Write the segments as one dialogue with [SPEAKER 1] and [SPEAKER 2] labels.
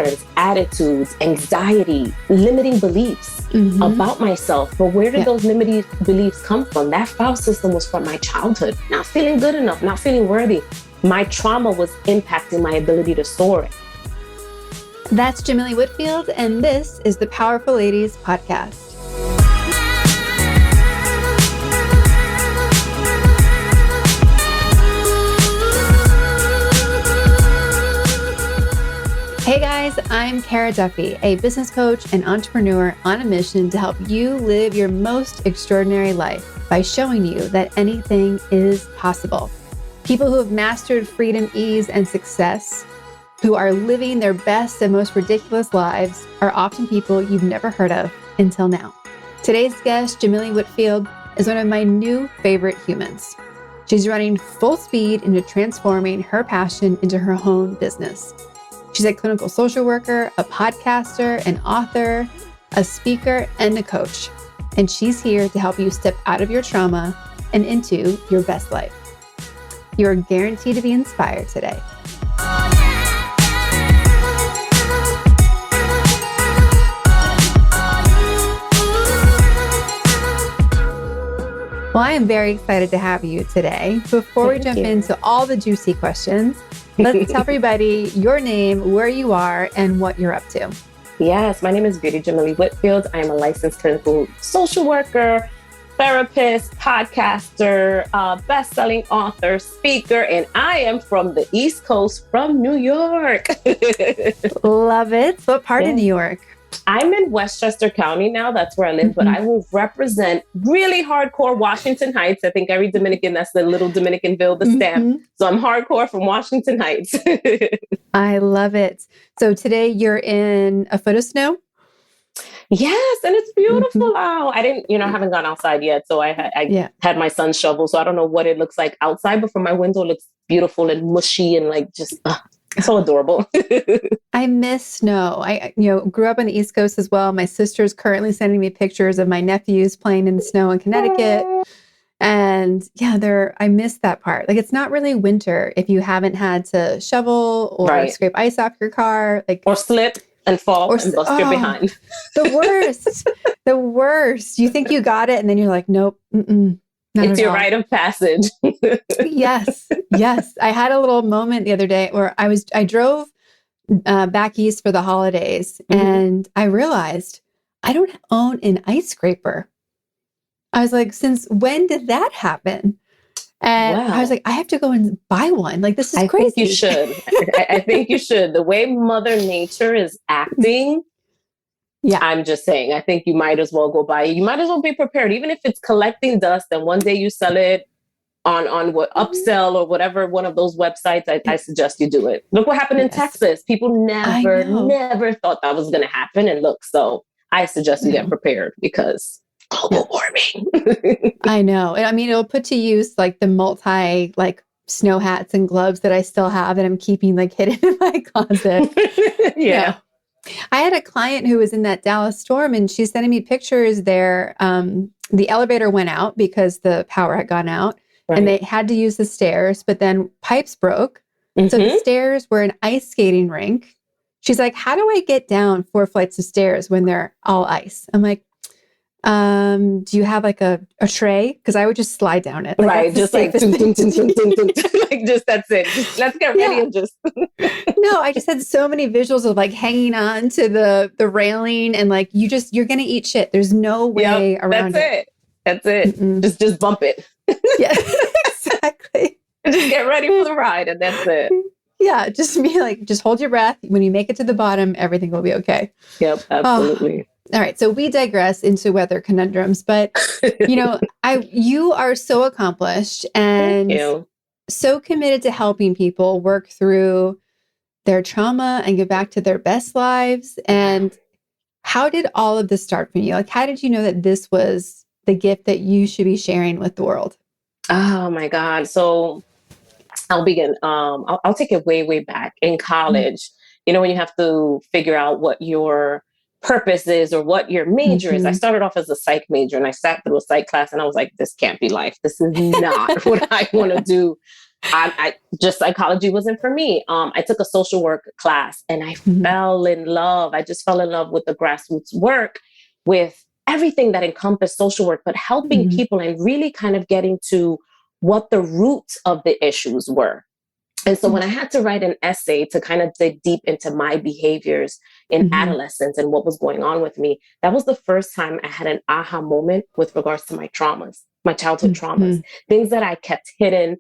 [SPEAKER 1] patterns, attitudes, anxiety, limiting beliefs about myself. But where did those limiting beliefs come from? That file system was from my childhood. Not feeling good enough, not feeling worthy. My trauma was impacting my ability to soar.
[SPEAKER 2] That's Jamilly Whitfield, and this is the Powerful Ladies Podcast. Hey guys, I'm Kara Duffy, a business coach and entrepreneur on a mission to help you live your most extraordinary life by showing you that anything is possible. People who have mastered freedom, ease, and success, who are living their best and most ridiculous lives, are often people you've never heard of until now. Today's guest, Jamilly Whitfield, is one of my new favorite humans. She's running full speed into transforming her passion into her own business. She's a clinical social worker, a podcaster, an author, a speaker, and a coach. And she's here to help you step out of your trauma and into your best life. You're guaranteed to be inspired today. Well, I am very excited to have you today. Before we jump into all the juicy questions, let's tell everybody your name, where you are, and what you're up to.
[SPEAKER 1] Yes, my name is Jamilly Whitfield. I am a licensed clinical social worker, therapist, podcaster, best-selling author, speaker, and I am from the East Coast, from New York.
[SPEAKER 2] Love it. What part of New York?
[SPEAKER 1] I'm in Westchester County now. That's where I live, but I will represent really hardcore Washington Heights. I think every Dominican, that's the little Dominicanville, the stamp. So I'm hardcore from Washington Heights.
[SPEAKER 2] I love it. So today you're in a foot of snow?
[SPEAKER 1] Yes, and it's beautiful out. I haven't gone outside yet. So I had my son shovel. So I don't know what it looks like outside, but from my window, it looks beautiful and mushy and like just so adorable.
[SPEAKER 2] I miss snow. I grew up on the East Coast as well. My sister's currently sending me pictures of my nephews playing in the snow in Connecticut. And I miss that part. Like, it's not really winter if you haven't had to shovel or scrape ice off your car. Or
[SPEAKER 1] slip and fall and bust your behind.
[SPEAKER 2] The worst. The worst. You think you got it and then you're like, nope.
[SPEAKER 1] It's your rite of passage.
[SPEAKER 2] Yes. I had a little moment the other day where I drove back east for the holidays and I realized I don't own an ice scraper. I was like, since when did that happen? And I was like, I have to go and buy one. Like, this is crazy.
[SPEAKER 1] I think you should. I think you should. The way Mother Nature is acting, I'm just saying, I think you might as well go buy it. You might as well be prepared, even if it's collecting dust and one day you sell it on what Upsell or whatever, one of those websites. I suggest you do it. Look what happened in Texas. People never thought that was going to happen. And look, so I suggest you get prepared because global warming.
[SPEAKER 2] I know. And I mean, it'll put to use like the snow hats and gloves that I still have and I'm keeping like hidden in my closet. I had a client who was in that Dallas storm and she's sending me pictures there. The elevator went out because the power had gone out and they had to use the stairs, but then pipes broke. So the stairs were an ice skating rink. She's like, how do I get down 4 flights of stairs when they're all ice? I'm like, do you have like a tray? Because I would just slide down it.
[SPEAKER 1] Like, just like, like just that's it. Just, let's get ready and just.
[SPEAKER 2] No, I just had so many visuals of like hanging on to the railing and like you're gonna eat shit. There's no way around it.
[SPEAKER 1] That's it. Just bump it.
[SPEAKER 2] Yeah, exactly.
[SPEAKER 1] Just get ready for the ride, and that's it.
[SPEAKER 2] Yeah, just be like, just hold your breath. When you make it to the bottom, everything will be okay.
[SPEAKER 1] Yep, absolutely.
[SPEAKER 2] All right, so we digress into weather conundrums, but you are so accomplished and so committed to helping people work through their trauma and get back to their best lives. And how did all of this start for you? Like, how did you know that this was the gift that you should be sharing with the world?
[SPEAKER 1] Oh my God. So I'll begin. I'll take it way, way back in college. When you have to figure out what your purpose is or what your major is. I started off as a psych major and I sat through a psych class and I was like, this can't be life. This is not what I want to do. I just psychology wasn't for me. I took a social work class and I fell in love. I just fell in love with the grassroots work, with everything that encompassed social work, but helping people and really kind of getting to what the roots of the issues were. And so when I had to write an essay to kind of dig deep into my behaviors in adolescence and what was going on with me, that was the first time I had an aha moment with regards to my traumas, my childhood traumas, things that I kept hidden,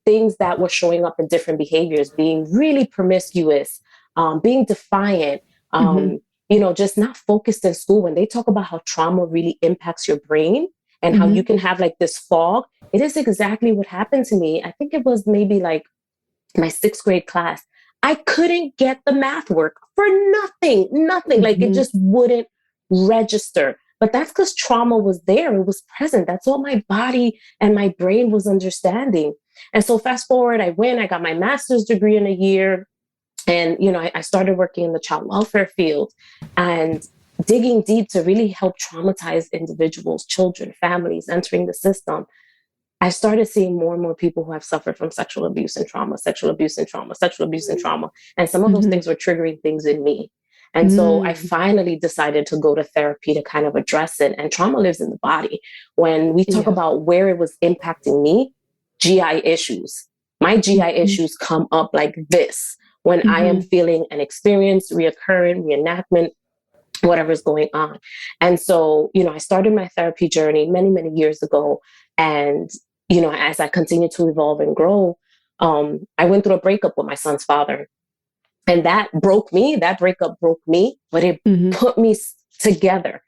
[SPEAKER 1] things that were showing up in different behaviors, being really promiscuous, being defiant, just not focused in school. When they talk about how trauma really impacts your brain and how you can have like this fog, it is exactly what happened to me. I think it was maybe like my 6th grade class. I couldn't get the math work for nothing. Like it just wouldn't register. But that's because trauma was there. It was present. That's what my body and my brain was understanding. And so fast forward, I got my master's degree in a year. And, I started working in the child welfare field and digging deep to really help traumatize individuals, children, families entering the system. I started seeing more and more people who have suffered from sexual abuse and trauma, sexual abuse and trauma, sexual abuse and trauma. And some of those things were triggering things in me. And so I finally decided to go to therapy to kind of address it. And trauma lives in the body. When we talk about where it was impacting me, GI issues. My GI issues come up like this when I am feeling an experience, reoccurring, reenactment, whatever's going on. And so, I started my therapy journey many, many years ago. And as I continued to evolve and grow, I went through a breakup with my son's father. And that breakup broke me, but it put me together.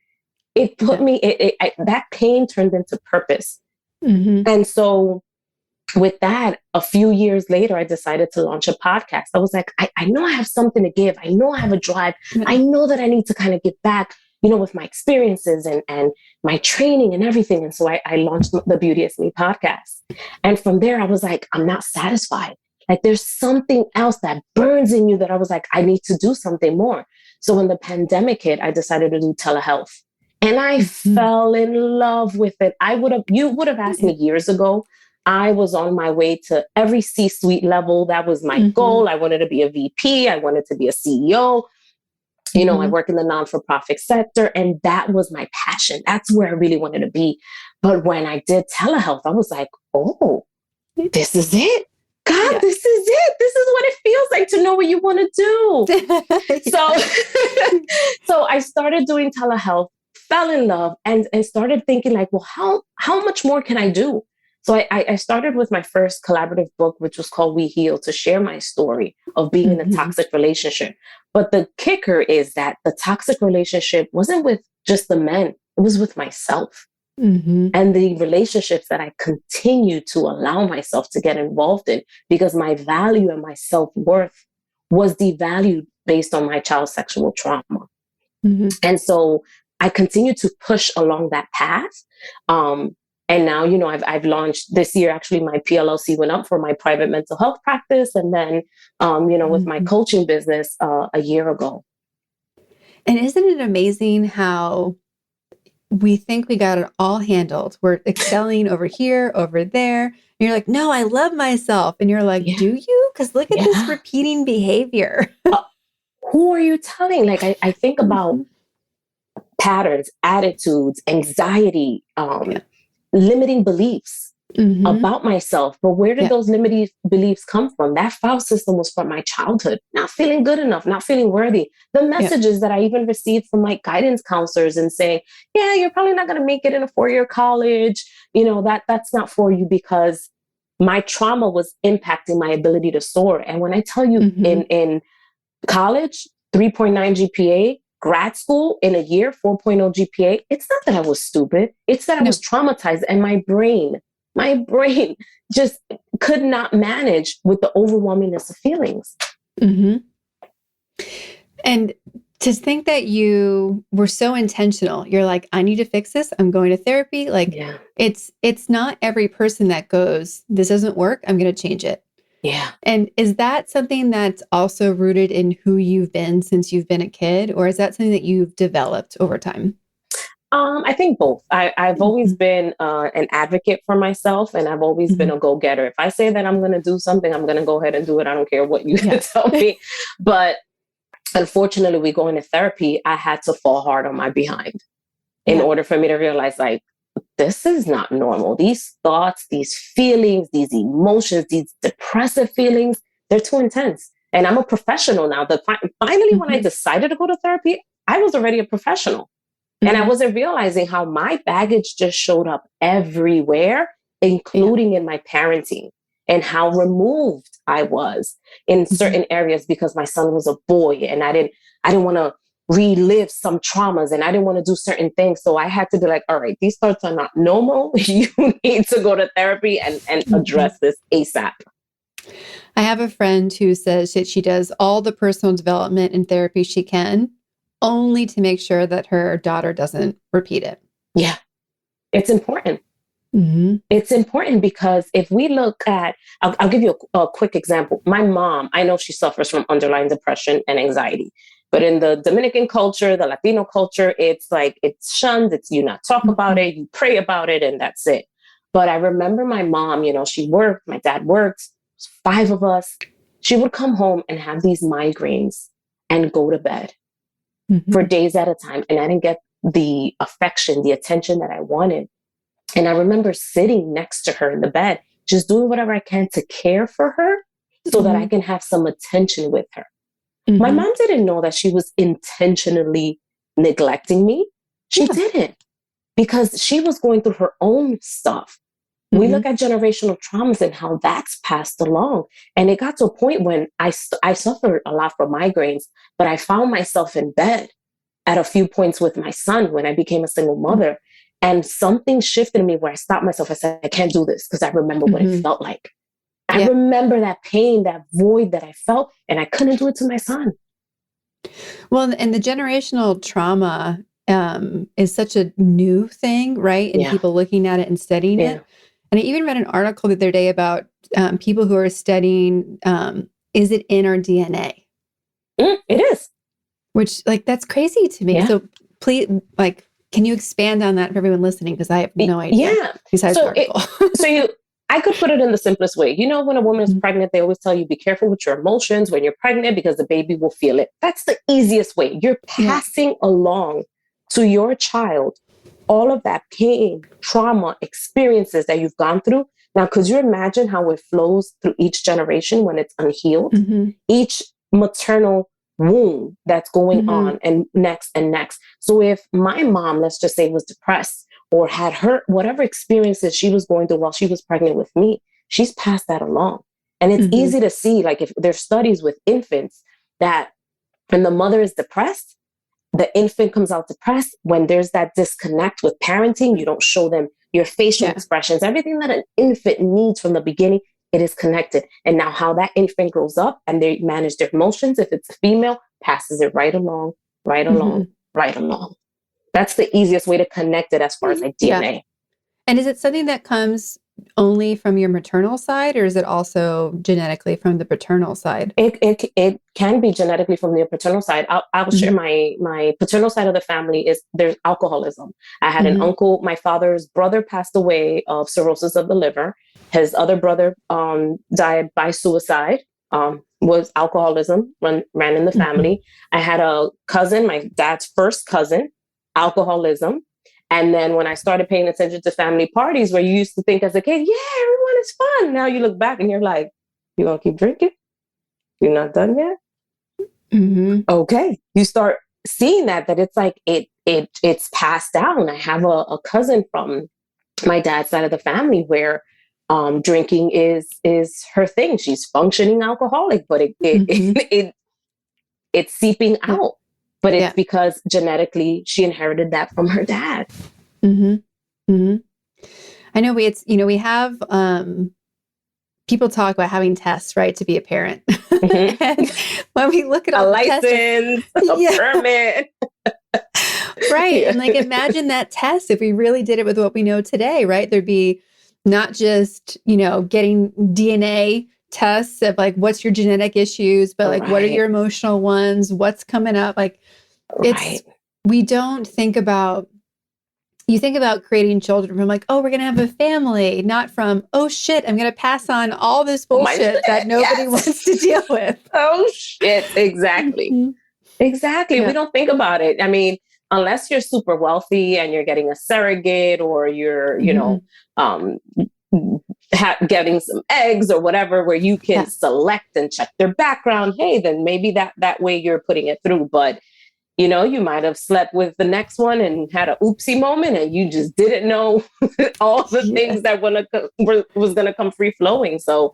[SPEAKER 1] It put me, that pain turned into purpose. And so with that, a few years later, I decided to launch a podcast. I was like, I know I have something to give. I know I have a drive. I know that I need to kind of give back, with my experiences and my training and everything. And so I launched the Beauteous Me podcast. And from there, I was like, I'm not satisfied. Like there's something else that burns in you that I was like, I need to do something more. So when the pandemic hit, I decided to do telehealth. And I fell in love with it. You would have asked me years ago. I was on my way to every C-suite level. That was my goal. I wanted to be a VP. I wanted to be a CEO. I work in the non-for-profit sector, and that was my passion. That's where I really wanted to be. But when I did telehealth, I was like, oh, this is it. God, this is it. This is what it feels like to know what you want to do. So I started doing telehealth, fell in love, and started thinking like, well, how much more can I do? So I started with my first collaborative book, which was called We Heal, to share my story of being in a toxic relationship. But the kicker is that the toxic relationship wasn't with just the men. It was with myself. And the relationships that I continue to allow myself to get involved in, because my value and my self-worth was devalued based on my child's sexual trauma. And so I continue to push along that path. And now, I've launched this year, actually, my PLLC went up for my private mental health practice. And then, with my coaching business a year ago.
[SPEAKER 2] And isn't it amazing how we think we got it all handled? We're excelling over here, over there. And you're like, no, I love myself. And you're like, do you? Because look at this repeating behavior.
[SPEAKER 1] Who are you telling? Like, I think about patterns, attitudes, anxiety, limiting beliefs about myself. But where did those limiting beliefs come from? That file system was from my childhood, not feeling good enough, not feeling worthy. The messages that I even received from my guidance counselors and saying, you're probably not going to make it in a 4-year college. That's not for you, because my trauma was impacting my ability to soar. And when I tell you in college, 3.9 GPA, grad school in a year, 4.0 GPA, it's not that I was stupid. It's that I was traumatized, and my brain just could not manage with the overwhelmingness of feelings.
[SPEAKER 2] And to think that you were so intentional, you're like, I need to fix this. I'm going to therapy. Like, it's not every person that goes, this doesn't work, I'm going to change it.
[SPEAKER 1] Yeah.
[SPEAKER 2] And is that something that's also rooted in who you've been since you've been a kid? Or is that something that you've developed over time?
[SPEAKER 1] I think both. I've always been an advocate for myself, and I've always been a go-getter. If I say that I'm going to do something, I'm going to go ahead and do it. I don't care what you tell me. But unfortunately, we go into therapy, I had to fall hard on my behind in order for me to realize, like, this is not normal. These thoughts, these feelings, these emotions, these depressive feelings, they're too intense. And I'm a professional now. Finally, when I decided to go to therapy, I was already a professional. And I wasn't realizing how my baggage just showed up everywhere, including in my parenting, and how removed I was in certain areas because my son was a boy and I didn't want to relive some traumas and I didn't want to do certain things. So I had to be like, all right, these thoughts are not normal. You need to go to therapy and address this ASAP.
[SPEAKER 2] I have a friend who says that she does all the personal development and therapy she can, only to make sure that her daughter doesn't repeat it.
[SPEAKER 1] Yeah, it's important. It's important because if we look at, I'll give you a quick example. My mom, I know she suffers from underlying depression and anxiety, but in the Dominican culture, the Latino culture, it's like, it's shunned. It's you not talk about it, you pray about it, and that's it. But I remember my mom, she worked, my dad worked, 5 of us. She would come home and have these migraines and go to bed for days at a time. And I didn't get the affection, the attention that I wanted. And I remember sitting next to her in the bed, just doing whatever I can to care for her so that I can have some attention with her. My mom didn't know that she was intentionally neglecting me. She didn't, because she was going through her own stuff. We look at generational traumas and how that's passed along. And it got to a point when I suffered a lot from migraines, but I found myself in bed at a few points with my son when I became a single mother. And something shifted in me where I stopped myself. I said, I can't do this because I remember what it felt like. I remember that pain, that void that I felt, and I couldn't do it to my son.
[SPEAKER 2] Well, and the generational trauma is such a new thing, right? And people looking at it and studying it. And I even read an article the other day about people who are studying, is it in our DNA?
[SPEAKER 1] It is.
[SPEAKER 2] Which, like, that's crazy to me. So please, like, can you expand on that for everyone listening? Because I have no idea. Besides the article.
[SPEAKER 1] I could put it in the simplest way. When a woman is pregnant, they always tell you, be careful with your emotions when you're pregnant because the baby will feel it. That's the easiest way. You're passing along to your child all of that pain, trauma, experiences that you've gone through. Now, could you imagine how it flows through each generation when it's unhealed? Each maternal wound that's going on and next. So if my mom, let's just say, was depressed or had her whatever experiences she was going through while she was pregnant with me, she's passed that along. And it's easy to see, like, if there's studies with infants that when the mother is depressed, the infant comes out depressed. When there's that disconnect with parenting, you don't show them your facial expressions, everything that an infant needs from the beginning, it is connected. And now how that infant grows up and they manage their emotions, if it's a female, passes it right along. That's the easiest way to connect it as far as like DNA.
[SPEAKER 2] And is it something that comes only from your maternal side, or is it also genetically from the paternal side?
[SPEAKER 1] It can be genetically from the paternal side. I will share my paternal side of the family there's alcoholism. I had an uncle, my father's brother passed away of cirrhosis of the liver. His other brother died by suicide, was alcoholism, ran in the family. I had a cousin, my dad's first cousin, alcoholism. And then when I started paying attention to family parties where you used to think as a kid, yeah, everyone is fun. Now you look back and you're like, you gonna keep drinking? You're not done yet? Okay. You start seeing that it's like, it's passed down. I have a cousin from my dad's side of the family where drinking is her thing. She's functioning alcoholic, but it's seeping out. But it's because genetically she inherited that from her dad.
[SPEAKER 2] I know we have people talk about having tests, right, to be a parent. And when we look at all
[SPEAKER 1] a license, a permit.
[SPEAKER 2] Right. And like, imagine that test if we really did it with what we know today, right? There'd be not just, getting DNA tests of like, what's your genetic issues, but like, what are your emotional ones? What's coming up? Like, we don't think about you think about creating children from like, oh, we're going to have a family, not from, oh shit, I'm going to pass on all this bullshit that nobody wants to deal with.
[SPEAKER 1] Oh shit. Exactly.
[SPEAKER 2] Mm-hmm.
[SPEAKER 1] Exactly. Yeah. We don't think about it. I mean, unless you're super wealthy and you're getting a surrogate or you're, you know, getting some eggs or whatever, where you can select and check their background. Hey, then maybe that way you're putting it through. But you know, you might have slept with the next one and had an oopsie moment and you just didn't know all the things that was going to come free flowing. So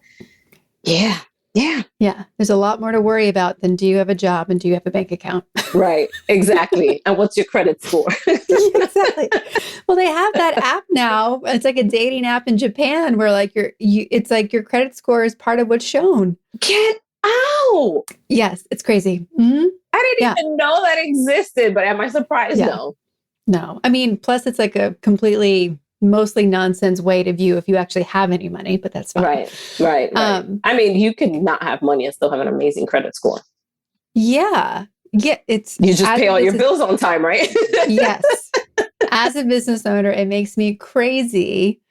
[SPEAKER 1] yeah.
[SPEAKER 2] There's a lot more to worry about than do you have a job and do you have a bank account?
[SPEAKER 1] Right. Exactly. And what's your credit score?
[SPEAKER 2] Exactly. Well, they have that app now. It's like a dating app in Japan where like it's like your credit score is part of what's shown.
[SPEAKER 1] Get out.
[SPEAKER 2] Yes. It's crazy. Mm-hmm.
[SPEAKER 1] I didn't even know that existed, but am I surprised?
[SPEAKER 2] No. I mean, plus it's like a completely mostly nonsense way to view if you actually have any money, but that's fine.
[SPEAKER 1] Right. I mean, you can not have money and still have an amazing credit score.
[SPEAKER 2] Yeah. It's
[SPEAKER 1] you just pay all your bills on time, right?
[SPEAKER 2] Yes. As a business owner, it makes me crazy.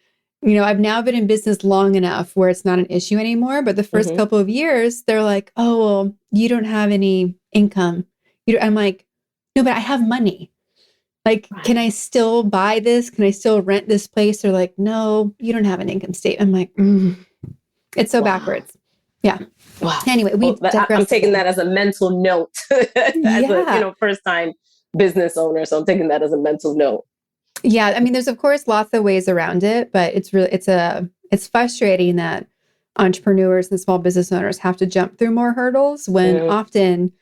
[SPEAKER 2] You know, I've now been in business long enough where it's not an issue anymore. But the first couple of years, they're like, oh, well, you don't have any income. I'm like, no, but I have money. Like, can I still buy this? Can I still rent this place? They're like, no, you don't have an income statement. I'm like, it's so backwards. Yeah.
[SPEAKER 1] Wow.
[SPEAKER 2] Anyway,
[SPEAKER 1] I'm taking that as a mental note as a first time business owner. So I'm taking that as a mental note.
[SPEAKER 2] Yeah. I mean, there's of course lots of ways around it, but it's frustrating that entrepreneurs and small business owners have to jump through more hurdles when often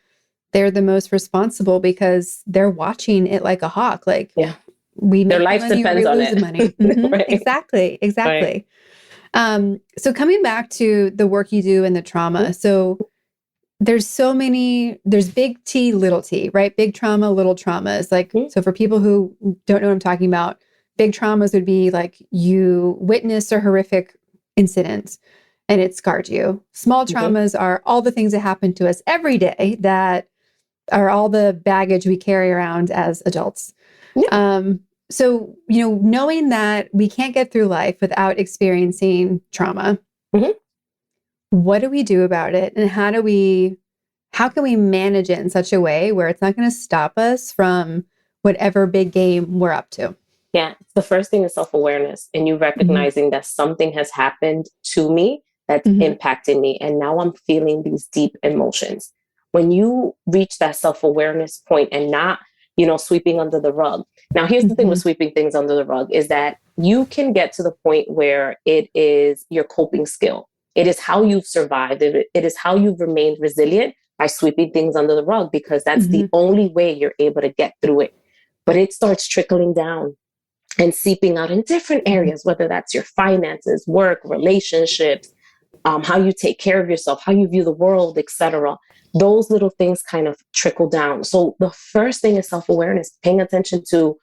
[SPEAKER 2] they're the most responsible because they're watching it like a hawk. Like
[SPEAKER 1] their life depends on it.
[SPEAKER 2] Money. Right. Exactly. Right. So coming back to the work you do and the trauma. So there's big T, little t, right? Big trauma, little traumas. Like, so for people who don't know what I'm talking about, big traumas would be like you witnessed a horrific incident and it scarred you. Small traumas are all the things that happen to us every day that are all the baggage we carry around as adults. So, you know, knowing that we can't get through life without experiencing trauma, what do we do about it? And how can we manage it in such a way where it's not going to stop us from whatever big game we're up to?
[SPEAKER 1] Yeah. The first thing is self-awareness and you recognizing that something has happened to me that's impacting me. And now I'm feeling these deep emotions. When you reach that self-awareness point and not, you know, sweeping under the rug. Now, here's the thing with sweeping things under the rug is that you can get to the point where it is your coping skill. It is how you've survived. It is how you've remained resilient by sweeping things under the rug, because that's the only way you're able to get through it. But it starts trickling down and seeping out in different areas, whether that's your finances, work, relationships, how you take care of yourself, how you view the world, etc. Those little things kind of trickle down. So the first thing is self-awareness, paying attention to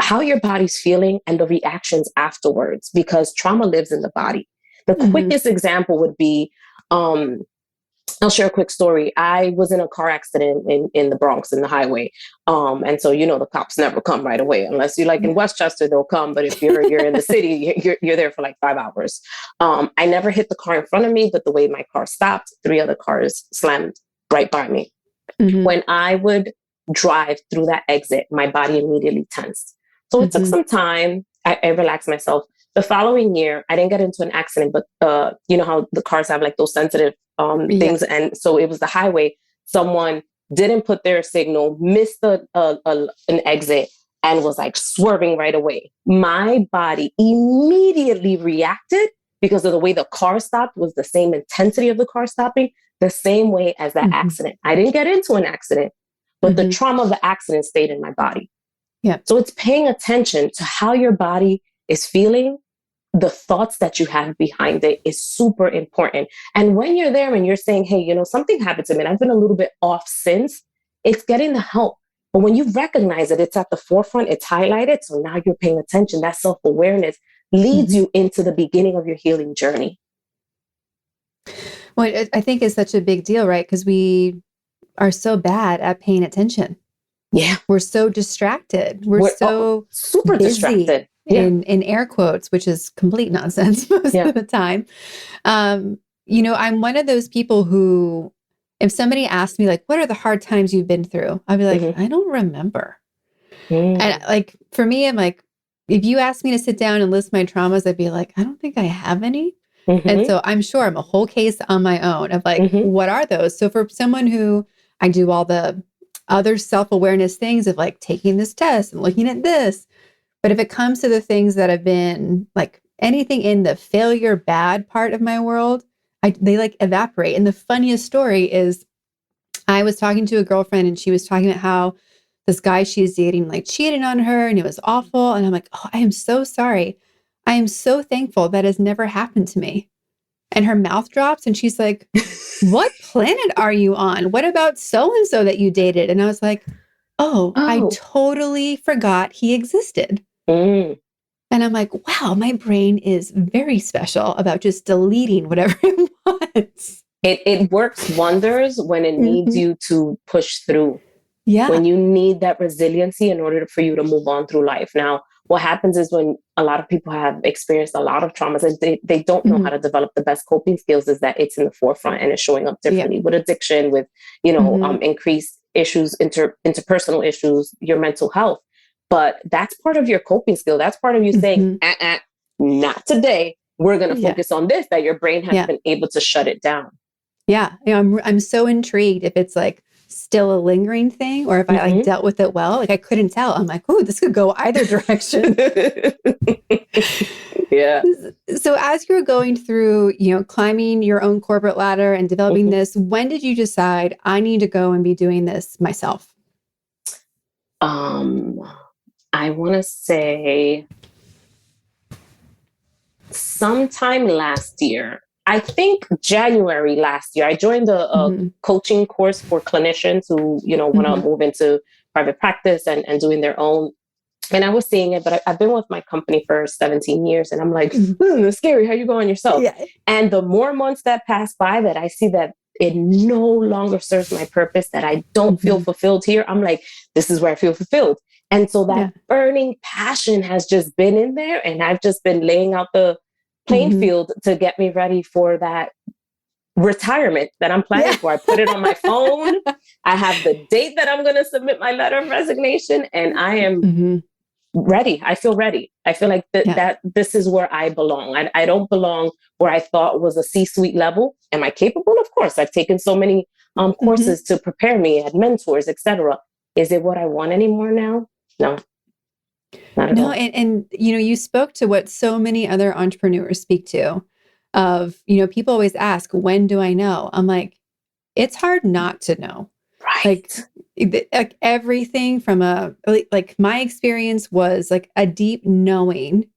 [SPEAKER 1] how your body's feeling and the reactions afterwards, because trauma lives in the body. The quickest example would be, I'll share a quick story. I was in a car accident in the Bronx, in the highway. And so, you know, the cops never come right away unless you're like in Westchester, they'll come. But if you're in the city, you're there for like 5 hours. I never hit the car in front of me, but the way my car stopped, 3 other cars slammed right by me. When I would drive through that exit, my body immediately tensed. So it took some time. I relaxed myself. The following year, I didn't get into an accident, but you know how the cars have like those sensitive things. And so it was the highway. Someone didn't put their signal, missed an exit, and was like swerving right away. My body immediately reacted because of the way the car stopped was the same intensity of the car stopping, the same way as that accident. I didn't get into an accident, but the trauma of the accident stayed in my body. Yeah. So it's paying attention to how your body is feeling. The thoughts that you have behind it is super important. And when you're there and you're saying, hey, you know, something happened to me and I've been a little bit off since, it's getting the help. But when you recognize it, it's at the forefront, it's highlighted. So now you're paying attention. That self-awareness leads you into the beginning of your healing journey.
[SPEAKER 2] Well, I think it's such a big deal, right? Because we are so bad at paying attention.
[SPEAKER 1] Yeah.
[SPEAKER 2] We're so distracted. We're so
[SPEAKER 1] super
[SPEAKER 2] busy
[SPEAKER 1] distracted. Yeah.
[SPEAKER 2] in air quotes, which is complete nonsense most of the time. I'm one of those people who, if somebody asked me, like, what are the hard times you've been through? I'd be like, I don't remember. And like, for me, I'm like, if you asked me to sit down and list my traumas, I'd be like, I don't think I have any. And so I'm sure I'm a whole case on my own of like, what are those? So for someone who I do all the other self-awareness things of like taking this test and looking at this, but if it comes to the things that have been like anything in the failure bad part of my world, they like evaporate. And the funniest story is I was talking to a girlfriend and she was talking about how this guy she's dating like cheated on her and it was awful. And I'm like, oh, I am so sorry. I am so thankful that has never happened to me. And her mouth drops and she's like, what planet are you on? What about so-and-so that you dated? And I was like, oh, I totally forgot he existed. And I'm like, wow, my brain is very special about just deleting whatever it wants.
[SPEAKER 1] It works wonders when it needs you to push through.
[SPEAKER 2] Yeah.
[SPEAKER 1] When you need that resiliency in order for you to move on through life. Now, what happens is when a lot of people have experienced a lot of traumas and they don't know how to develop the best coping skills, is that it's in the forefront and it's showing up differently with addiction, with, increased issues, interpersonal issues, your mental health. But that's part of your coping skill. That's part of you saying, not today. We're going to focus on this, that your brain has been able to shut it down.
[SPEAKER 2] Yeah. I'm so intrigued if it's like still a lingering thing or if I like dealt with it well. Like I couldn't tell. I'm like, oh, this could go either direction.
[SPEAKER 1] Yeah.
[SPEAKER 2] So as you're going through, climbing your own corporate ladder and developing this, when did you decide I need to go and be doing this myself?
[SPEAKER 1] I want to say sometime last year. I think January last year, I joined a coaching course for clinicians who, want to move into private practice and doing their own. And I was seeing it, but I've been with my company for 17 years and I'm like, it's scary. How you go on yourself? Yeah. And the more months that pass by that I see that it no longer serves my purpose, that I don't feel fulfilled here, I'm like, this is where I feel fulfilled. And so that burning passion has just been in there. And I've just been laying out the playing field to get me ready for that retirement that I'm planning for. I put it on my phone. I have the date that I'm going to submit my letter of resignation and I am ready. I feel ready. I feel like that this is where I belong. I don't belong where I thought was a C-suite level. Am I capable? Of course. I've taken so many courses to prepare me, had mentors, etc. Is it what I want anymore now? No. Not at all.
[SPEAKER 2] And you spoke to what so many other entrepreneurs speak to of, people always ask, when do I know? I'm like, it's hard not to know.
[SPEAKER 1] Right.
[SPEAKER 2] Like everything from like my experience was like a deep knowing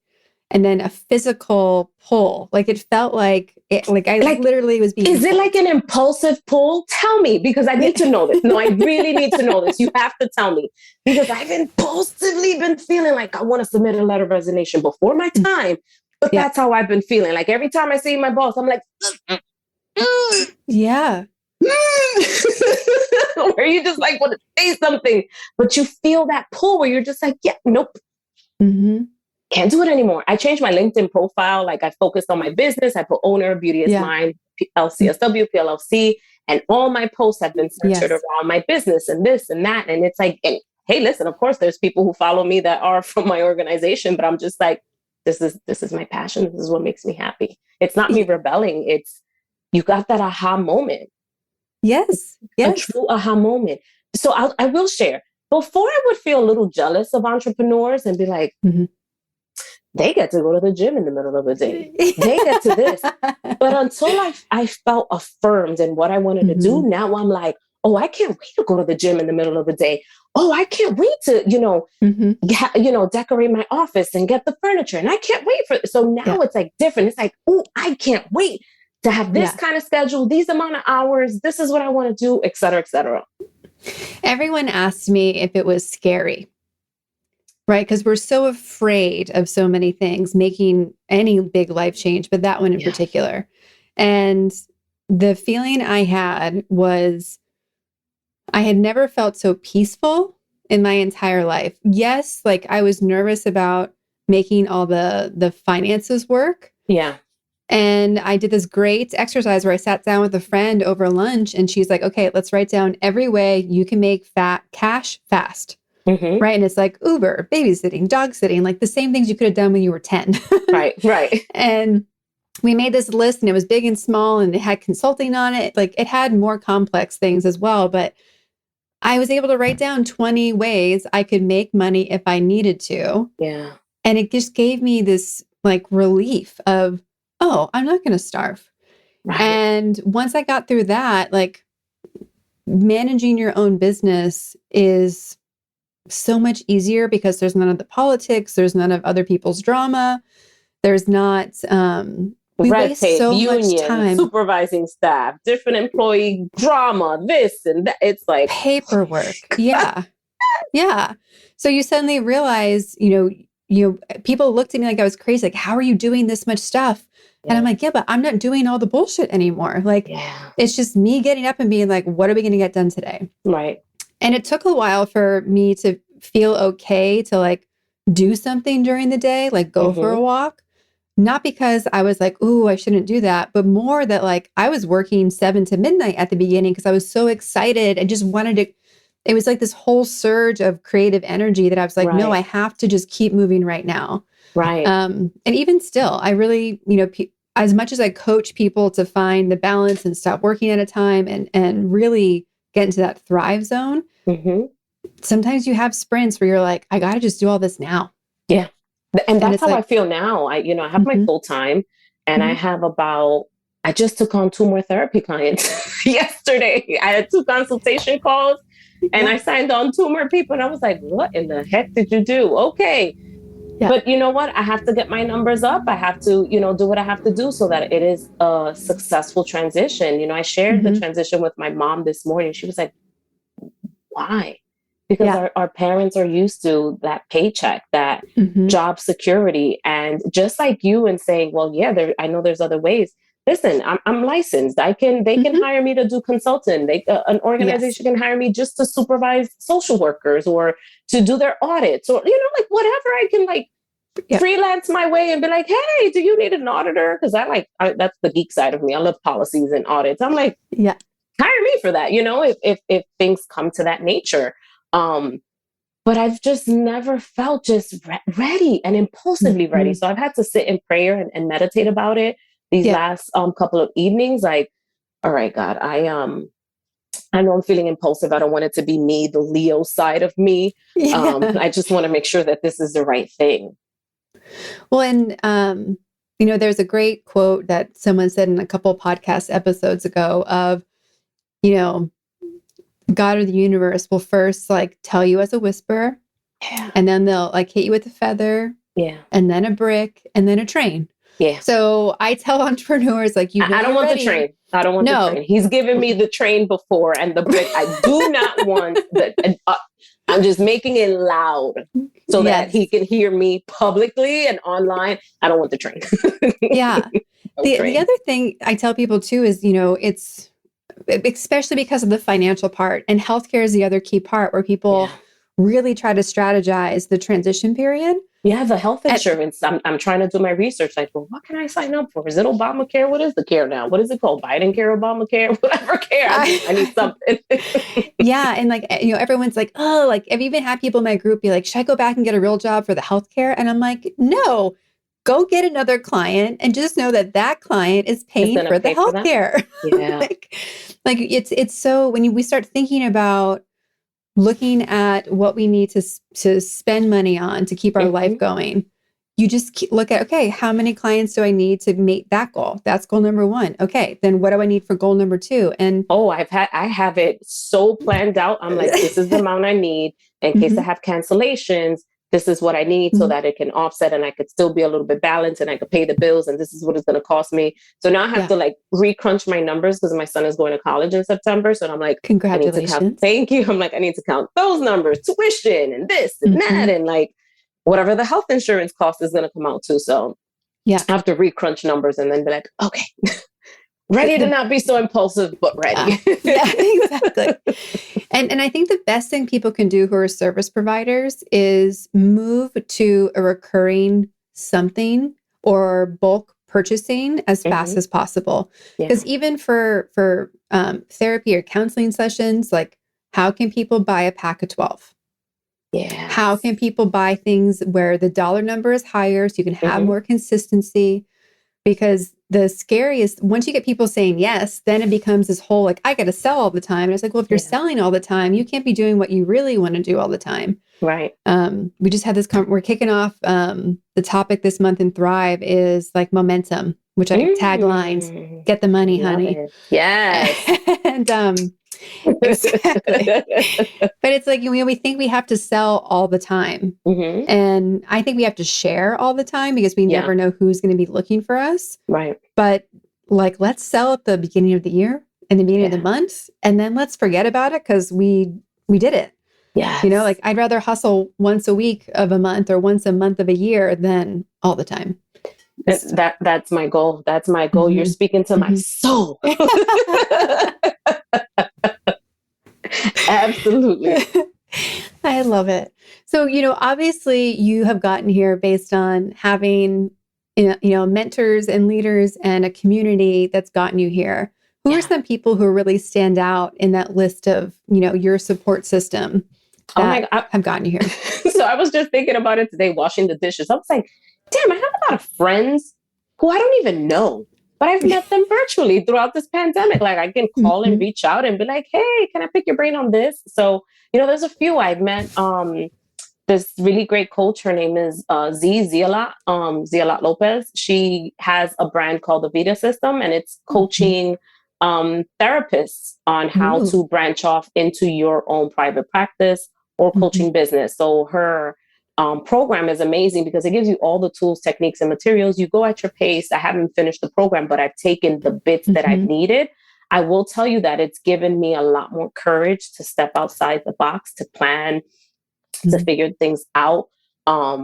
[SPEAKER 2] and then a physical pull. Like it felt like I literally was being
[SPEAKER 1] Is it like an impulsive pull? Tell me, because I need to know this. No, I really need to know this. You have to tell me, because I've impulsively been feeling like I want to submit a letter of resignation before my time. But that's how I've been feeling. Like every time I see my boss, I'm like,
[SPEAKER 2] yeah.
[SPEAKER 1] Where you just like want to say something, but you feel that pull where you're just like, nope. Can't do it anymore. I changed my LinkedIn profile. Like I focused on my business. I put owner, Beauteous Mind, LCSW, PLLC, and all my posts have been centered around my business and this and that. And it's like, and, hey, listen, of course, there's people who follow me that are from my organization, but I'm just like, this is my passion. This is what makes me happy. It's not me rebelling. It's, you got that aha moment.
[SPEAKER 2] Yes.
[SPEAKER 1] A true aha moment. So I will share. Before I would feel a little jealous of entrepreneurs and be like, they get to go to the gym in the middle of the day. They get to this. But until I felt affirmed in what I wanted to do, now I'm like, oh, I can't wait to go to the gym in the middle of the day. Oh, I can't wait to, decorate my office and get the furniture. And I can't wait for it. So now it's like different. It's like, oh, I can't wait to have this kind of schedule, these amount of hours. This is what I want to do, et cetera, et cetera.
[SPEAKER 2] Everyone asked me if it was scary. Right. Because we're so afraid of so many things, making any big life change, but that one in particular. And the feeling I had was I had never felt so peaceful in my entire life. Yes, like I was nervous about making all the finances work.
[SPEAKER 1] Yeah.
[SPEAKER 2] And I did this great exercise where I sat down with a friend over lunch and she's like, okay, let's write down every way you can make cash fast.
[SPEAKER 1] Mm-hmm.
[SPEAKER 2] Right. And it's like Uber, babysitting, dog sitting, like the same things you could have done when you were 10.
[SPEAKER 1] Right.
[SPEAKER 2] And we made this list and it was big and small and it had consulting on it. Like it had more complex things as well. But I was able to write down 20 ways I could make money if I needed to.
[SPEAKER 1] Yeah.
[SPEAKER 2] And it just gave me this like relief of, oh, I'm not going to starve. Right. And once I got through that, like managing your own business is so much easier because there's none of the politics, there's none of other people's drama, there's not we
[SPEAKER 1] red
[SPEAKER 2] waste
[SPEAKER 1] tape,
[SPEAKER 2] so
[SPEAKER 1] union,
[SPEAKER 2] much time,
[SPEAKER 1] supervising staff, different employee drama, this and that. It's like
[SPEAKER 2] paperwork. Yeah. So you suddenly realize, people looked at me like I was crazy. Like, how are you doing this much stuff? Yeah. And I'm like, yeah, but I'm not doing all the bullshit anymore. Like, It's just me getting up and being like, what are we going to get done today?
[SPEAKER 1] Right.
[SPEAKER 2] And it took a while for me to feel okay to like do something during the day, like go for a walk. Not because I was like, ooh, I shouldn't do that, but more that like I was working 7 to midnight at the beginning because I was so excited and just wanted to. It was like this whole surge of creative energy that I was like, no, I have to just keep moving right now.
[SPEAKER 1] Right.
[SPEAKER 2] And even still, I really, as much as I coach people to find the balance and stop working at a time and really get into that thrive zone. Mm-hmm. Sometimes you have sprints where you're like, I got to just do all this now.
[SPEAKER 1] Yeah. And that's how I feel now. I have my full time and I have I just took on 2 more therapy clients yesterday. I had 2 consultation calls and I signed on 2 more people. And I was like, what in the heck did you do? Okay. Yeah. But you know what? I have to get my numbers up. I have to, do what I have to do so that it is a successful transition. I shared the transition with my mom this morning. She was like, why? Because our parents are used to that paycheck, that job security. And just like you and saying, well, yeah, I know there's other ways. Listen, I'm licensed. They can hire me to do consulting. An organization can hire me just to supervise social workers or to do their audits or, like whatever I can freelance my way and be like, hey, do you need an auditor? Because that's the geek side of me. I love policies and audits. I'm like, hire me for that, if things come to that nature. But I've just never felt just ready and impulsively ready. So I've had to sit in prayer and meditate about it these last couple of evenings. Like, all right, God, I know I'm feeling impulsive. I don't want it to be me, the Leo side of me. I just want to make sure that this is the right thing.
[SPEAKER 2] Well, and there's a great quote that someone said in a couple podcast episodes ago of, God or the universe will first like tell you as a whisper, and then they'll like hit you with a feather, and then a brick, and then a train. Yeah. So I tell entrepreneurs like,
[SPEAKER 1] I don't want the train. I don't want the train. He's given me the train before and the brick. I do not want the. I'm just making it loud so that he can hear me publicly and online. I don't want the train.
[SPEAKER 2] The other thing I tell people too is, it's especially because of the financial part, and healthcare is the other key part where people really try to strategize the transition period.
[SPEAKER 1] Yeah, the health insurance. I'm trying to do my research. Like, well, what can I sign up for? Is it Obamacare? What is the care now? What is it called? Biden care, Obamacare, whatever care. I need something.
[SPEAKER 2] And like, everyone's like, oh, like I've even had people in my group be like, should I go back and get a real job for the healthcare? And I'm like, no, go get another client and just know that client is paying for the healthcare.
[SPEAKER 1] Yeah.
[SPEAKER 2] like it's so when we start thinking about looking at what we need to spend money on to keep our life going, you just look at, okay, how many clients do I need to meet that goal? That's goal number 1. Okay, then what do I need for goal number 2? And
[SPEAKER 1] I have it so planned out. I'm like, this is the amount I need in case I have cancellations. This is what I need so that it can offset and I could still be a little bit balanced and I could pay the bills. And this is what it's going to cost me. So now I have to like recrunch my numbers because my son is going to college in September. So I'm like,
[SPEAKER 2] congratulations.
[SPEAKER 1] Thank you. I'm like, I need to count those numbers, tuition and this and that. And like whatever the health insurance cost is going to come out to. So I have to recrunch numbers and then be like, okay, Ready to not be so impulsive, but ready.
[SPEAKER 2] Yeah, exactly. And I think the best thing people can do who are service providers is move to a recurring something or bulk purchasing as fast as possible. Because even for therapy or counseling sessions, like how can people buy a pack of 12?
[SPEAKER 1] Yeah.
[SPEAKER 2] How can people buy things where the dollar number is higher so you can have more consistency? Because the scariest, once you get people saying yes, then it becomes this whole like, I got to sell all the time. And it's like, well, if you're selling all the time, you can't be doing what you really want to do all the time.
[SPEAKER 1] Right.
[SPEAKER 2] We just had this, we're kicking off the topic this month in Thrive is like momentum, which I taglines, get the money, honey.
[SPEAKER 1] Yes.
[SPEAKER 2] And exactly. But it's like, we think we have to sell all the time. And I think we have to share all the time because we never know who's going to be looking for us.
[SPEAKER 1] Right.
[SPEAKER 2] But like, let's sell at the beginning of the year and the beginning of the month, and then let's forget about it because we did it.
[SPEAKER 1] Yeah.
[SPEAKER 2] You know, like I'd rather hustle once a week of a month or once a month of a year than all the time.
[SPEAKER 1] That's my goal. That's my goal. You're speaking to my soul. Absolutely.
[SPEAKER 2] I love it. So, obviously you have gotten here based on having, mentors and leaders and a community that's gotten you here. Who are some people who really stand out in that list of, your support system that have gotten you here?
[SPEAKER 1] So I was just thinking about it today, washing the dishes. I was like, damn, I have a lot of friends who I don't even know, but I've met them virtually throughout this pandemic. Like I can call and reach out and be like, hey, can I pick your brain on this? So, there's a few I've met. This really great coach, her name is Zialat Lopez. She has a brand called the Vita System, and it's coaching therapists on how to branch off into your own private practice or coaching business. So her program is amazing because it gives you all the tools, techniques, and materials. You go at your pace. I haven't finished the program, but I've taken the bits that I've needed. I will tell you that it's given me a lot more courage to step outside the box, to plan, to figure things out. I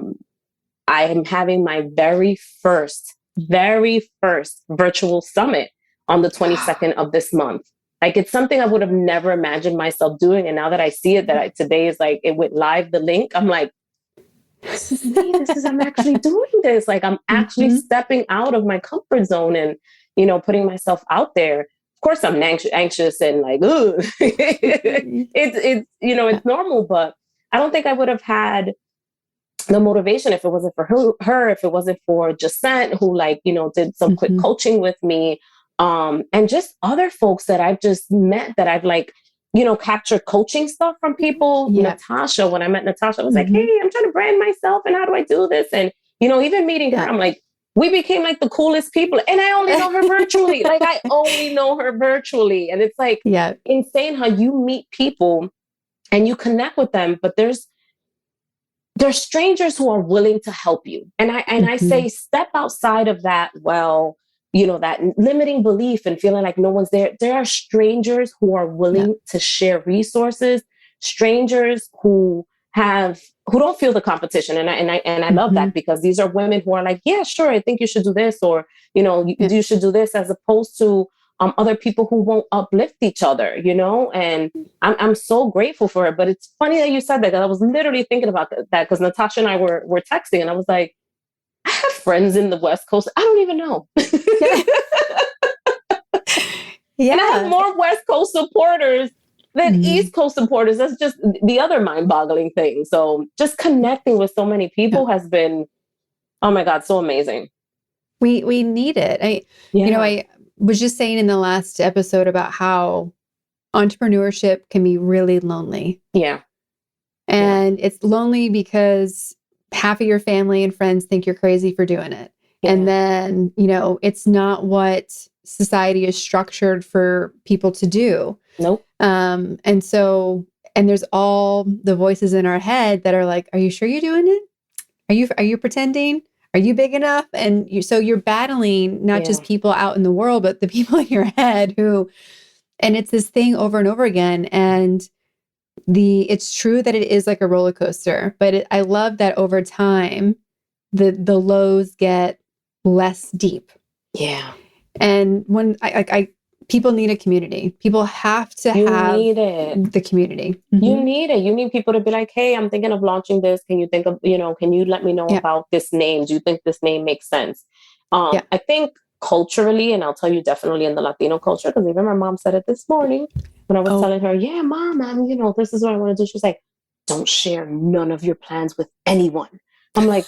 [SPEAKER 1] am having my very first virtual summit on the 22nd of this month. Like it's something I would have never imagined myself doing. And now that I see it, today is like, it went live, the link, I'm like, this is me. I'm actually doing this. Like I'm actually stepping out of my comfort zone and, putting myself out there. Of course I'm anxious and like, ugh. It's normal, but I don't think I would have had the motivation if it wasn't for her, if it wasn't for Jacent, who did some quick coaching with me. And just other folks that I've just met that I've captured coaching stuff from people. Natasha, when I met Natasha, I was like, hey, I'm trying to brand myself and how do I do this? And, even meeting her, I'm like, we became like the coolest people. And I only know her virtually. And it's like insane how you meet people and you connect with them, but there's strangers who are willing to help you. And I say, step outside of that, that limiting belief and feeling like no one's there. There are strangers who are willing to share resources, strangers who don't feel the competition. And I love that because these are women who are like, yeah, sure, I think you should do this, or, you should do this, as opposed to other people who won't uplift each other, and I'm so grateful for it. But it's funny that you said that, because I was literally thinking about that, because Natasha and I were texting, and I was like, I have friends in the West Coast I don't even know. And I have more West Coast supporters than East Coast supporters. That's just the other mind-boggling thing. So just connecting with so many people has been, oh my God, so amazing.
[SPEAKER 2] We need it. I was just saying in the last episode about how entrepreneurship can be really lonely.
[SPEAKER 1] Yeah.
[SPEAKER 2] And it's lonely because half of your family and friends think you're crazy for doing it. Yeah. And then, it's not what society is structured for people to do.
[SPEAKER 1] Nope.
[SPEAKER 2] And there's all the voices in our head that are like, are you sure you're doing it? Are you pretending? Are you big enough? And so you're battling not just people out in the world, but the people in your head and it's this thing over and over again. And it's true that it is like a roller coaster, but I love that over time, the lows get less deep.
[SPEAKER 1] Yeah.
[SPEAKER 2] And when people need a community. People have to have
[SPEAKER 1] need it.
[SPEAKER 2] The community.
[SPEAKER 1] You need it. You need people to be like, hey, I'm thinking of launching this. Can you think of, can you let me know about this name? Do you think this name makes sense? I think culturally, and I'll tell you definitely in the Latino culture, because even my mom said it this morning when I was telling her, yeah, mom, this is what I want to do. She's like, don't share none of your plans with anyone. I'm like,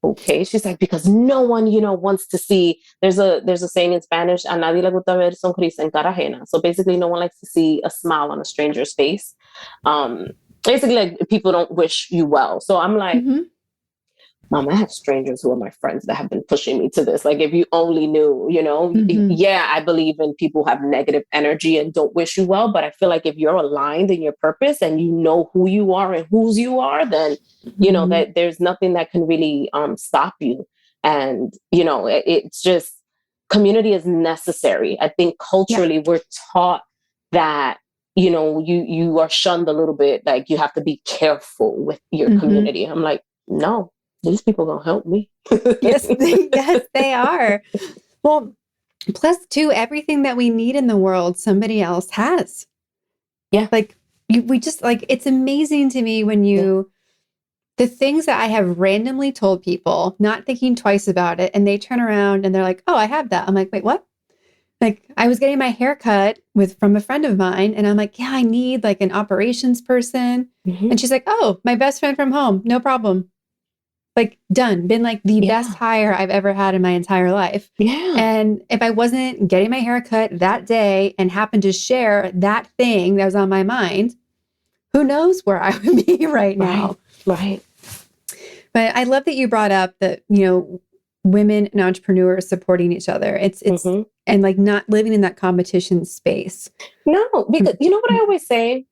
[SPEAKER 1] okay. She's like, because no one, wants to see, there's a saying in Spanish, a nadie le gusta ver sonrisa en cara ajena. So basically no one likes to see a smile on a stranger's face. Basically like people don't wish you well. So I'm like, Mom, I have strangers who are my friends that have been pushing me to this. Like, if you only knew, yeah, I believe in people who have negative energy and don't wish you well. But I feel like if you're aligned in your purpose and you know who you are and whose you are, then, that there's nothing that can really stop you. And, it's just community is necessary. I think culturally we're taught that, you are shunned a little bit. Like you have to be careful with your community. I'm like, no. These people gonna help me.
[SPEAKER 2] Yes, they are. Well, plus too, everything that we need in the world, somebody else has.
[SPEAKER 1] Yeah.
[SPEAKER 2] Like we just like, it's amazing to me when the things that I have randomly told people, not thinking twice about it, and they turn around and they're like, oh, I have that. I'm like, wait, what? Like I was getting my hair cut from a friend of mine, and I'm like, yeah, I need like an operations person. And she's like, oh, my best friend from home, no problem. Like done, been like the best hire I've ever had in my entire life.
[SPEAKER 1] Yeah.
[SPEAKER 2] And if I wasn't getting my hair cut that day and happened to share that thing that was on my mind, who knows where I would be right now.
[SPEAKER 1] Right.
[SPEAKER 2] But I love that you brought up that, women and entrepreneurs supporting each other. It's and like not living in that competition space.
[SPEAKER 1] No, because you know what I always say?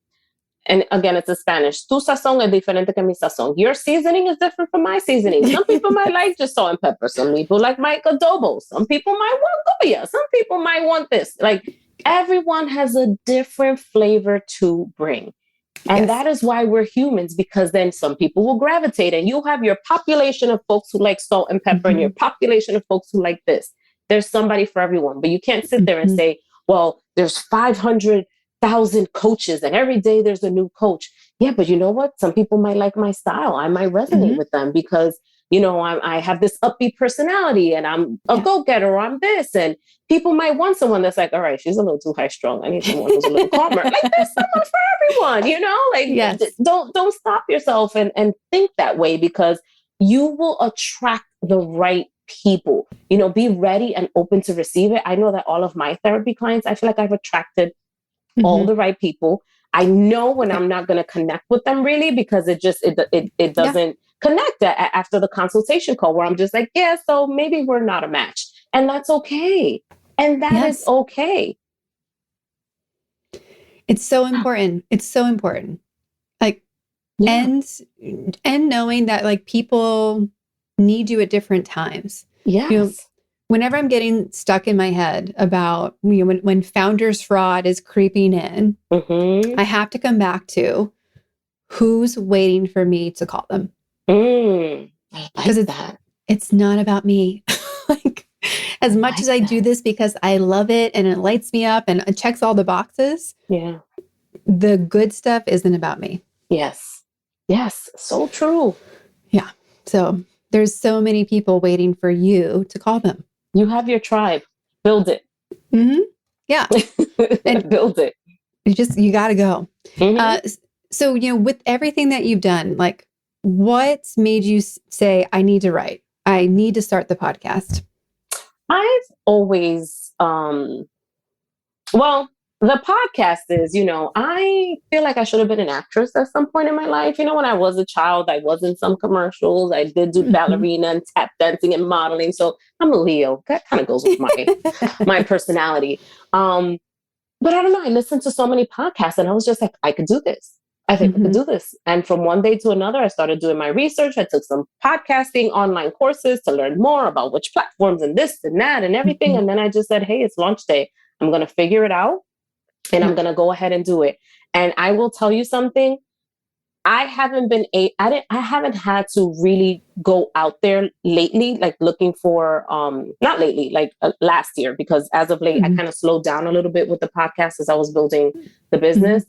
[SPEAKER 1] And again, it's in Spanish. Tu sazón es diferente que mi sazón. Your seasoning is different from my seasoning. Some people might like just salt and pepper. Some people like my adobo. Some people might want Goya. Some people might want this. Like everyone has a different flavor to bring. And that is why we're humans, because then some people will gravitate and you'll have your population of folks who like salt and pepper and your population of folks who like this. There's somebody for everyone, but you can't sit there and say, well, there's 500,000 coaches and every day there's a new coach. Yeah, but you know what? Some people might like my style. I might resonate with them because, I have this upbeat personality and I'm a go-getter or I'm this. And people might want someone that's like, all right, she's a little too high strung. I need someone who's a little calmer. Like there's someone for everyone, like don't stop yourself and think that way, because you will attract the right people. Be ready and open to receive it. I know that all of my therapy clients, I feel like I've attracted all the right people. I know when I'm not going to connect with them really, because it doesn't connect after the consultation call where I'm just like, yeah, so maybe we're not a match, and that's okay. And that is okay.
[SPEAKER 2] It's so important. It's so important. Like, and knowing that like people need you at different times.
[SPEAKER 1] Yes.
[SPEAKER 2] Whenever I'm getting stuck in my head about when founders fraud is creeping in, I have to come back to who's waiting for me to call them. Because it's not about me. Like as much as I do this because I love it and it lights me up and it checks all the boxes.
[SPEAKER 1] Yeah.
[SPEAKER 2] The good stuff isn't about me.
[SPEAKER 1] Yes. Yes. So true.
[SPEAKER 2] Yeah. So there's so many people waiting for you to call them.
[SPEAKER 1] You have your tribe. Build it.
[SPEAKER 2] Yeah.
[SPEAKER 1] And build it.
[SPEAKER 2] You got to go. So, with everything that you've done, like what made you say, I need to write? I need to start the podcast?
[SPEAKER 1] I've always, the podcast is, I feel like I should have been an actress at some point in my life. When I was a child, I was in some commercials. I did do ballerina and tap dancing and modeling. So I'm a Leo. That kind of goes with my personality. But I don't know. I listened to so many podcasts and I was just like, I could do this. I think I could do this. And from one day to another, I started doing my research. I took some podcasting online courses to learn more about which platforms and this and that and everything. And then I just said, hey, it's launch day. I'm going to figure it out. And I'm going to go ahead and do it. And I will tell you something. I haven't had to really go out there lately, like looking for, not lately, like last year, because as of late, I kind of slowed down a little bit with the podcast as I was building the business.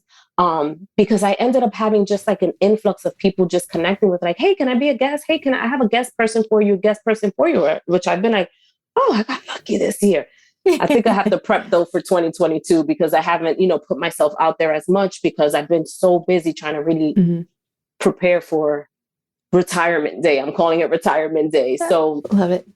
[SPEAKER 1] Because I ended up having just like an influx of people just connecting with like, hey, can I be a guest? Hey, I have a guest person for you, which I've been like, oh, I got lucky this year. I think I have to prep though for 2022 because I haven't, put myself out there as much because I've been so busy trying to really prepare for retirement day. I'm calling it retirement day. So
[SPEAKER 2] love it.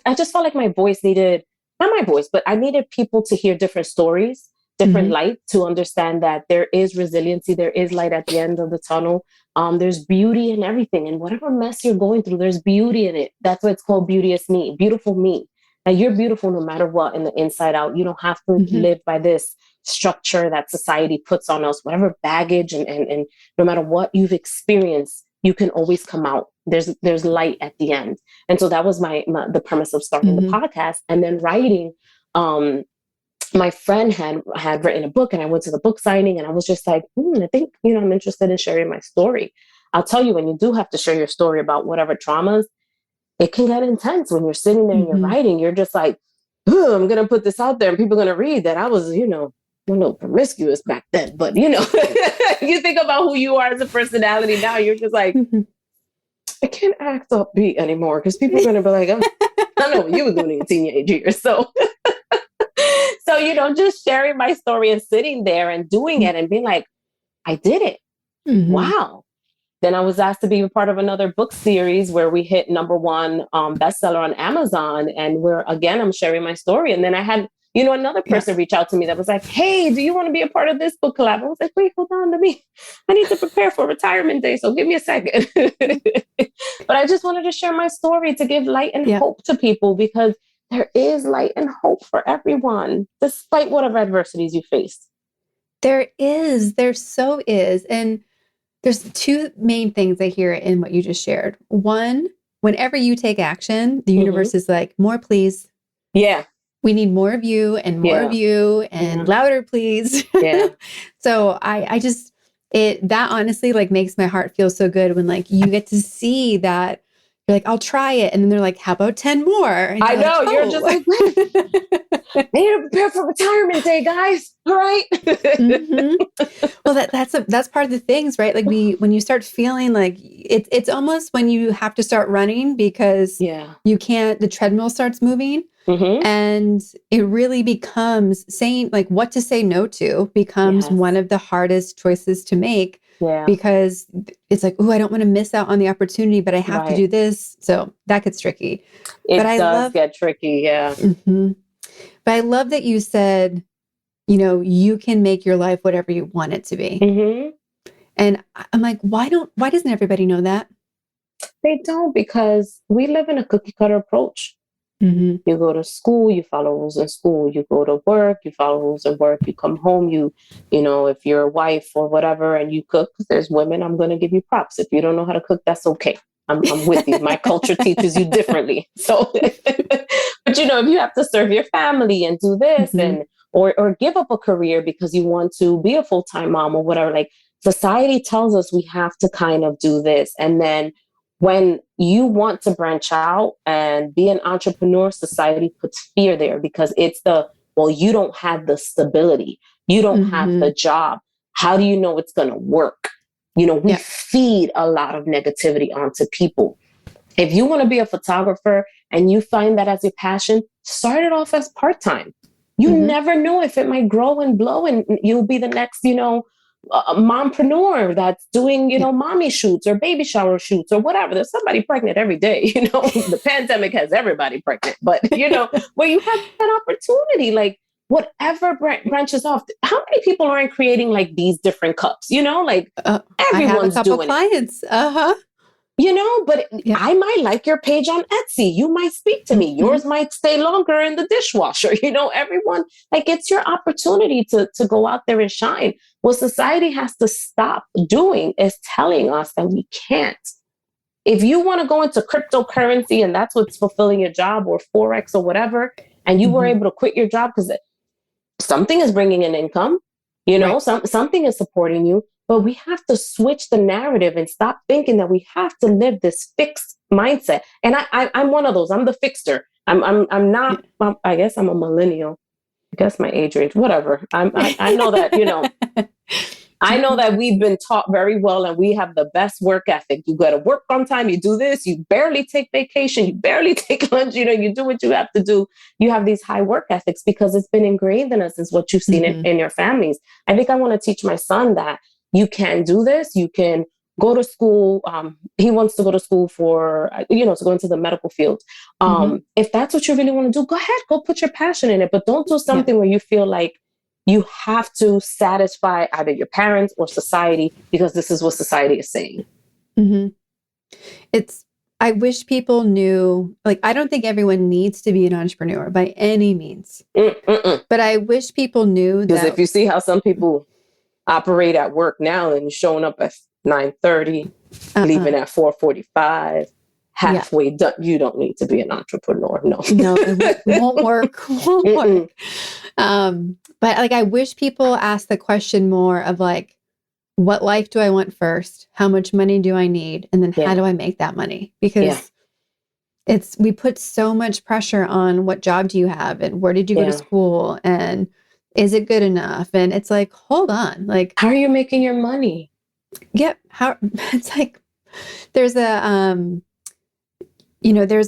[SPEAKER 1] I just felt like my voice needed, not my voice, but I needed people to hear different stories, different light, to understand that there is resiliency, there is light at the end of the tunnel. There's beauty in everything. And whatever mess you're going through, there's beauty in it. That's why it's called Beauteous Me, beautiful me. Now you're beautiful no matter what in the inside out. You don't have to live by this structure that society puts on us, whatever baggage and no matter what you've experienced, you can always come out. There's light at the end. And so that was the premise of starting the podcast. And then writing, my friend had written a book and I went to the book signing and I was just like, I think, I'm interested in sharing my story. I'll tell you, when you do have to share your story about whatever traumas, it can get intense when you're sitting there and you're writing. You're just like, I'm going to put this out there and people are going to read that I was, a little promiscuous back then. But, you think about who you are as a personality now. You're just like, I can't act upbeat anymore because people are going to be like, I know what you were doing in teenage years. So, just sharing my story and sitting there and doing it and being like, I did it. Wow. Then I was asked to be a part of another book series where we hit #1 bestseller on Amazon. And I'm sharing my story. And then I had, another person reach out to me that was like, hey, do you want to be a part of this book collab? I was like, wait, hold on to me. I need to prepare for retirement day. So give me a second. But I just wanted to share my story to give light and hope to people, because there is light and hope for everyone, despite whatever adversities you face.
[SPEAKER 2] There so is. And there's two main things I hear in what you just shared. One, whenever you take action, the universe is like, more, please.
[SPEAKER 1] Yeah.
[SPEAKER 2] We need more of you and more of you and louder, please.
[SPEAKER 1] Yeah.
[SPEAKER 2] So that honestly like makes my heart feel so good when like you get to see that you're like, I'll try it. And then they're like, how about 10 more? And
[SPEAKER 1] I know. Like, you're just like, I need to prepare for retirement day, guys. All right.
[SPEAKER 2] Well, that's part of the things, right? Like when you start feeling like it's almost when you have to start running because you can't, the treadmill starts moving. And it really becomes saying like what to say no to becomes one of the hardest choices to make. Yeah. Because it's like, I don't want to miss out on the opportunity, but I have to do this. So that gets tricky.
[SPEAKER 1] It does get tricky. Yeah.
[SPEAKER 2] But I love that you said, you can make your life whatever you want it to be. And I'm like, why doesn't everybody know that?
[SPEAKER 1] They don't, because we live in a cookie cutter approach. You go to school, you follow rules in school. You go to work, you follow rules at work. You come home, if you're a wife or whatever and you cook, there's women, I'm going to give you props. If you don't know how to cook, that's okay. I'm with you. My culture teaches you differently. So, but if you have to serve your family and do this or give up a career because you want to be a full-time mom or whatever, like society tells us we have to kind of do this. And then when you want to branch out and be an entrepreneur, society puts fear there because it's you don't have the stability. You don't have the job. How do you know it's going to work? We feed a lot of negativity onto people. If you want to be a photographer and you find that as your passion, start it off as part-time. You never know if it might grow and blow and you'll be the next, a mompreneur that's doing, mommy shoots or baby shower shoots or whatever. There's somebody pregnant every day. The pandemic has everybody pregnant, but where you have that opportunity, like whatever branches off. How many people aren't creating like these different cups? Like everyone's
[SPEAKER 2] I have a couple
[SPEAKER 1] doing
[SPEAKER 2] clients.
[SPEAKER 1] But I might like your page on Etsy. You might speak to me. Yours might stay longer in the dishwasher. Everyone, like it's your opportunity to go out there and shine. What society has to stop doing is telling us that we can't. If you want to go into cryptocurrency and that's what's fulfilling your job or Forex or whatever, and you were able to quit your job because something is bringing in income, something is supporting you. But we have to switch the narrative and stop thinking that we have to live this fixed mindset. And I'm one of those. I'm the fixer. I'm not. I guess I'm a millennial. I guess my age range, whatever. I know that, I know that we've been taught very well and we have the best work ethic. You got to work on time. You do this. You barely take vacation. You barely take lunch. You do what you have to do. You have these high work ethics because it's been ingrained in us. Is what you've seen in your families. I think I want to teach my son that you can do this. You can go to school. He wants to go to school for, to go into the medical field. If that's what you really want to do, go ahead, go put your passion in it, but don't do something where you feel like you have to satisfy either your parents or society because this is what society is saying.
[SPEAKER 2] I wish people knew, I don't think everyone needs to be an entrepreneur by any means, but I wish people knew that.
[SPEAKER 1] Because if you see how some people operate at work now and showing up at 9:30, leaving at 4:45, halfway done, you don't need to be an entrepreneur. No,
[SPEAKER 2] it won't work. But I wish people ask the question more of what life do I want first? How much money do I need? And then how do I make that money? Because we put so much pressure on what job do you have and where did you go to school and is it good enough? And it's hold on, how
[SPEAKER 1] are you making your money?
[SPEAKER 2] Yeah. It's there's there's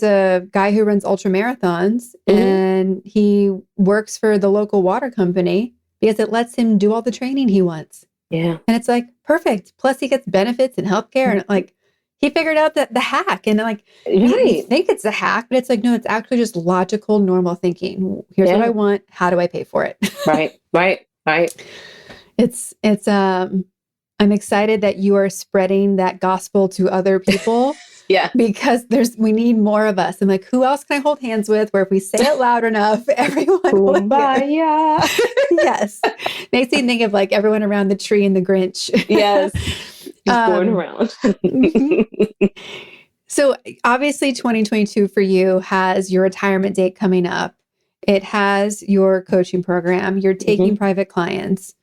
[SPEAKER 2] a guy who runs ultra marathons and he works for the local water company because it lets him do all the training he wants.
[SPEAKER 1] Yeah.
[SPEAKER 2] And it's perfect. Plus he gets benefits and healthcare and he figured out that the hack and you think it's a hack, but it's no, it's actually just logical, normal thinking. Here's what I want. How do I pay for it?
[SPEAKER 1] Right.
[SPEAKER 2] It's I'm excited that you are spreading that gospel to other people. Because we need more of us. I'm who else can I hold hands with where if we say it loud enough, everyone will hear. Yes. Makes me think of everyone around the tree and the Grinch.
[SPEAKER 1] Yes. Just going around.
[SPEAKER 2] So obviously 2022 for you has your retirement date coming up. It has your coaching program. You're taking private clients.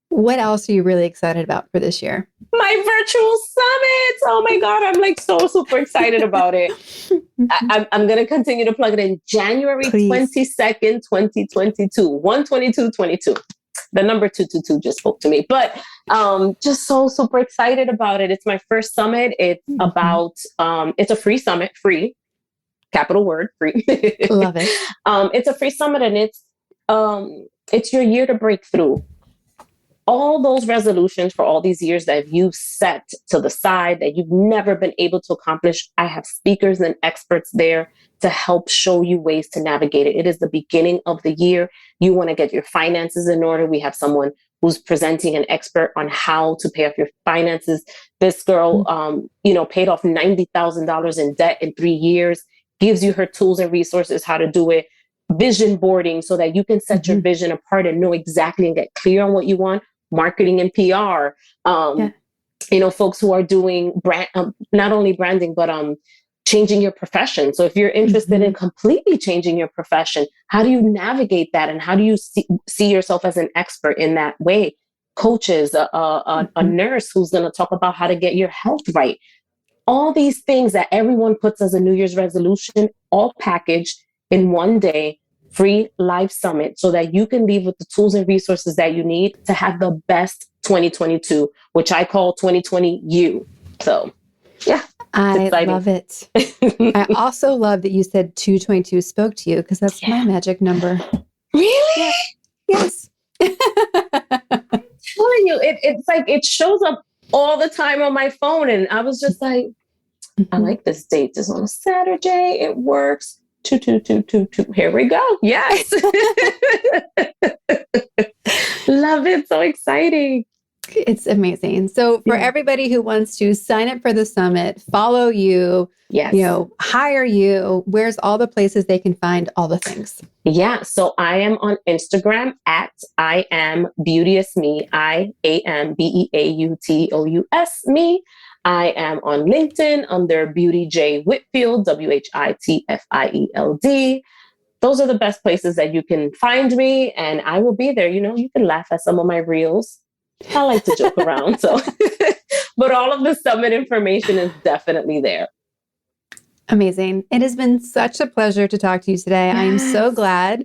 [SPEAKER 2] What else are you really excited about for this year?
[SPEAKER 1] My virtual summit. Oh my God. I'm so super excited about it. I'm going to continue to plug it in January 22nd, 2022, 1/22/22. The number 222 just spoke to me, but just so super excited about it. It's my first summit. It's about, it's a free summit, free, capital word, free.
[SPEAKER 2] Love it.
[SPEAKER 1] It's a free summit and it's your year to break through. All those resolutions for all these years that you've set to the side that you've never been able to accomplish, I have speakers and experts there to help show you ways to navigate it. It is the beginning of the year. You want to get your finances in order. We have someone who's presenting an expert on how to pay off your finances. This girl, paid off $90,000 in debt in 3 years, gives you her tools and resources, how to do it. Vision boarding so that you can set your vision apart and know exactly and get clear on what you want. Marketing and PR, folks who are doing brand, not only branding, but changing your profession. So if you're interested in completely changing your profession, how do you navigate that? And how do you see yourself as an expert in that way? Coaches, a nurse who's going to talk about how to get your health right. All these things that everyone puts as a New Year's resolution, all packaged in one day, free live summit so that you can leave with the tools and resources that you need to have the best 2022, which I call 2020 you. So, yeah.
[SPEAKER 2] I love it. I also love that you said 222 spoke to you because that's my magic number.
[SPEAKER 1] Really?
[SPEAKER 2] Yeah. Yes.
[SPEAKER 1] I'm telling you, it's it shows up all the time on my phone. And I was just I like this date. It's on a Saturday. It works. 22222. Here we go. Yes. Love it. So exciting.
[SPEAKER 2] It's amazing. So for everybody who wants to sign up for the summit, follow you, hire you, where's all the places they can find all the things?
[SPEAKER 1] Yeah. So I am on Instagram at I am Beauteous me, IAMBEAUTOUS me. I am on LinkedIn under Beauty J Whitfield, WHITFIELD. Those are the best places that you can find me, and I will be there. You can laugh at some of my reels. I like to joke around. So, but all of the summit information is definitely there.
[SPEAKER 2] Amazing. It has been such a pleasure to talk to you today. Yes. I am so glad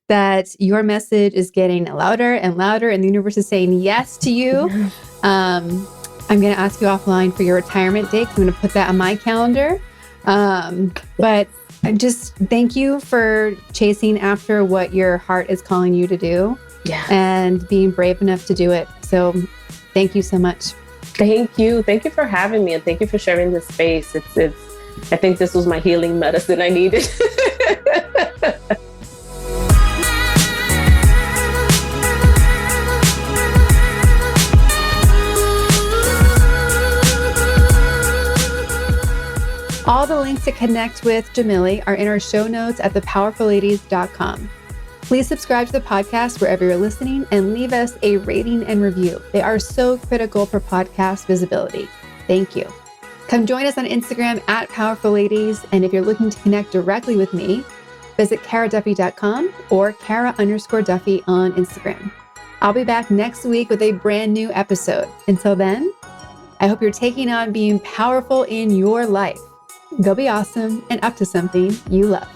[SPEAKER 2] that your message is getting louder and louder and the universe is saying yes to you. Yes. I'm going to ask you offline for your retirement date. I'm going to put that on my calendar. But I just thank you for chasing after what your heart is calling you to do. Yes. And being brave enough to do it. So thank you so much.
[SPEAKER 1] Thank you. Thank you for having me. And thank you for sharing this space. I think this was my healing medicine I needed.
[SPEAKER 2] All the links to connect with Jamilly are in our show notes at thepowerfulladies.com. Please subscribe to the podcast wherever you're listening and leave us a rating and review. They are so critical for podcast visibility. Thank you. Come join us on Instagram at Powerful Ladies. And if you're looking to connect directly with me, visit karaduffy.com or Kara_Duffy on Instagram. I'll be back next week with a brand new episode. Until then, I hope you're taking on being powerful in your life. Go be awesome and up to something you love.